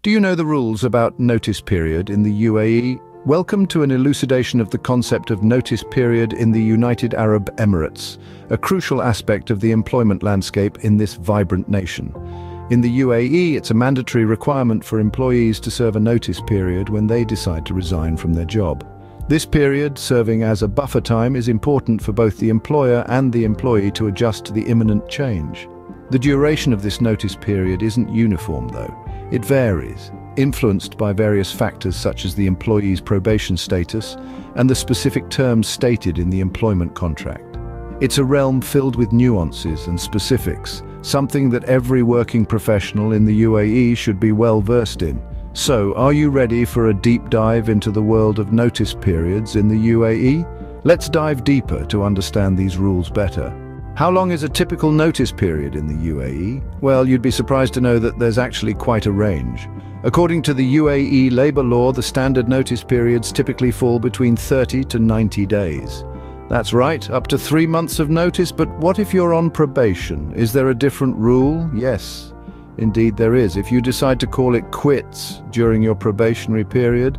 Do you know the rules about notice period in the UAE? Welcome to an elucidation of the concept of notice period in the United Arab Emirates, a crucial aspect of the employment landscape in this vibrant nation. In the UAE, it's a mandatory requirement for employees to serve a notice period when they decide to resign from their job. This period, serving as a buffer time, is important for both the employer and the employee to adjust to the imminent change. The duration of this notice period isn't uniform, though. It varies, influenced by various factors such as the employee's probation status and the specific terms stated in the employment contract. It's a realm filled with nuances and specifics, something that every working professional in the UAE should be well versed in. So, are you ready for a deep dive into the world of notice periods in the UAE? Let's dive deeper to understand these rules better. How long is a typical notice period in the UAE? Well, you'd be surprised to know that there's actually quite a range. According to the UAE labor law, the standard notice periods typically fall between 30 to 90 days. That's right, up to 3 months of notice, but what if you're on probation? Is there a different rule? Yes, indeed there is. If you decide to call it quits during your probationary period,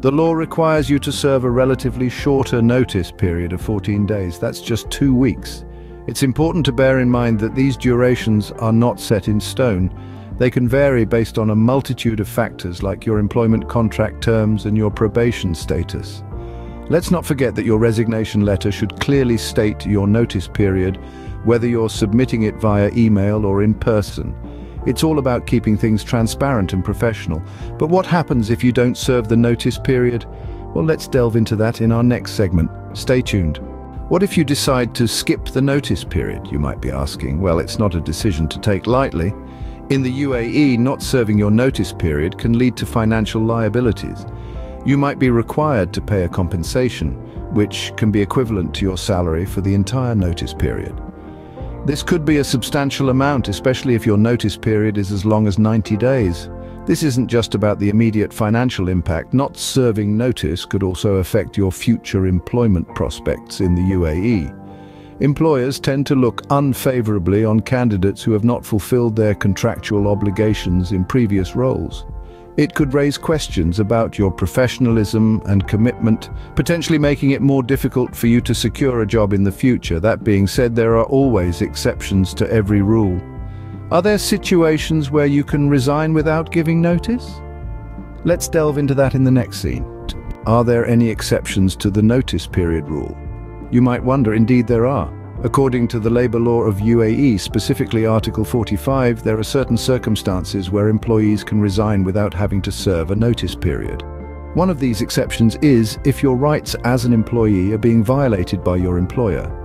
the law requires you to serve a relatively shorter notice period of 14 days. That's just 2 weeks. It's important to bear in mind that these durations are not set in stone. They can vary based on a multitude of factors like your employment contract terms and your probation status. Let's not forget that your resignation letter should clearly state your notice period, whether you're submitting it via email or in person. It's all about keeping things transparent and professional. But what happens if you don't serve the notice period? Well, let's delve into that in our next segment. Stay tuned. What if you decide to skip the notice period, you might be asking? Well, it's not a decision to take lightly. In the UAE, not serving your notice period can lead to financial liabilities. You might be required to pay a compensation, which can be equivalent to your salary for the entire notice period. This could be a substantial amount, especially if your notice period is as long as 90 days. This isn't just about the immediate financial impact. Not serving notice could also affect your future employment prospects in the UAE. Employers tend to look unfavorably on candidates who have not fulfilled their contractual obligations in previous roles. It could raise questions about your professionalism and commitment, potentially making it more difficult for you to secure a job in the future. That being said, there are always exceptions to every rule. Are there situations where you can resign without giving notice? Let's delve into that in the next scene. Are there any exceptions to the notice period rule? You might wonder, indeed there are. According to the labor law of UAE, specifically Article 45, there are certain circumstances where employees can resign without having to serve a notice period. One of these exceptions is if your rights as an employee are being violated by your employer.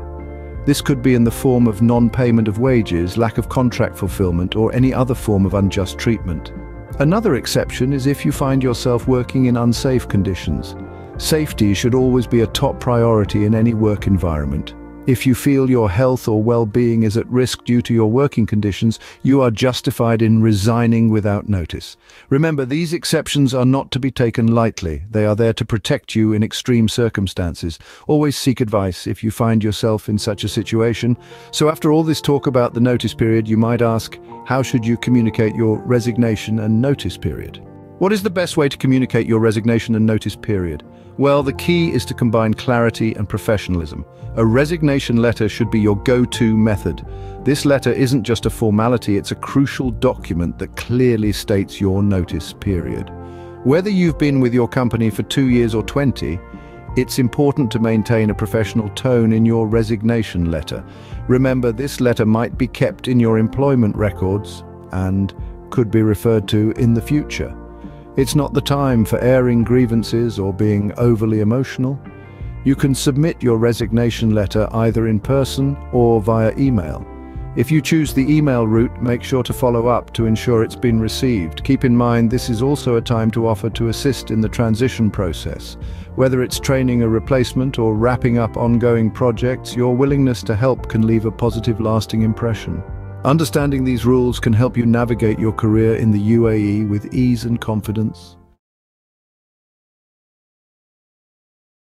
This could be in the form of non-payment of wages, lack of contract fulfillment, or any other form of unjust treatment. Another exception is if you find yourself working in unsafe conditions. Safety should always be a top priority in any work environment. If you feel your health or well-being is at risk due to your working conditions, you are justified in resigning without notice. Remember, these exceptions are not to be taken lightly. They are there to protect you in extreme circumstances. Always seek advice if you find yourself in such a situation. So after all this talk about the notice period, you might ask, how should you communicate your resignation and notice period? What is the best way to communicate your resignation and notice period? Well, the key is to combine clarity and professionalism. A resignation letter should be your go-to method. This letter isn't just a formality, it's a crucial document that clearly states your notice period. Whether you've been with your company for 2 years or 20, it's important to maintain a professional tone in your resignation letter. Remember, this letter might be kept in your employment records and could be referred to in the future. It's not the time for airing grievances or being overly emotional. You can submit your resignation letter either in person or via email. If you choose the email route, make sure to follow up to ensure it's been received. Keep in mind, this is also a time to offer to assist in the transition process. Whether it's training a replacement or wrapping up ongoing projects, your willingness to help can leave a positive, lasting impression. Understanding these rules can help you navigate your career in the UAE with ease and confidence.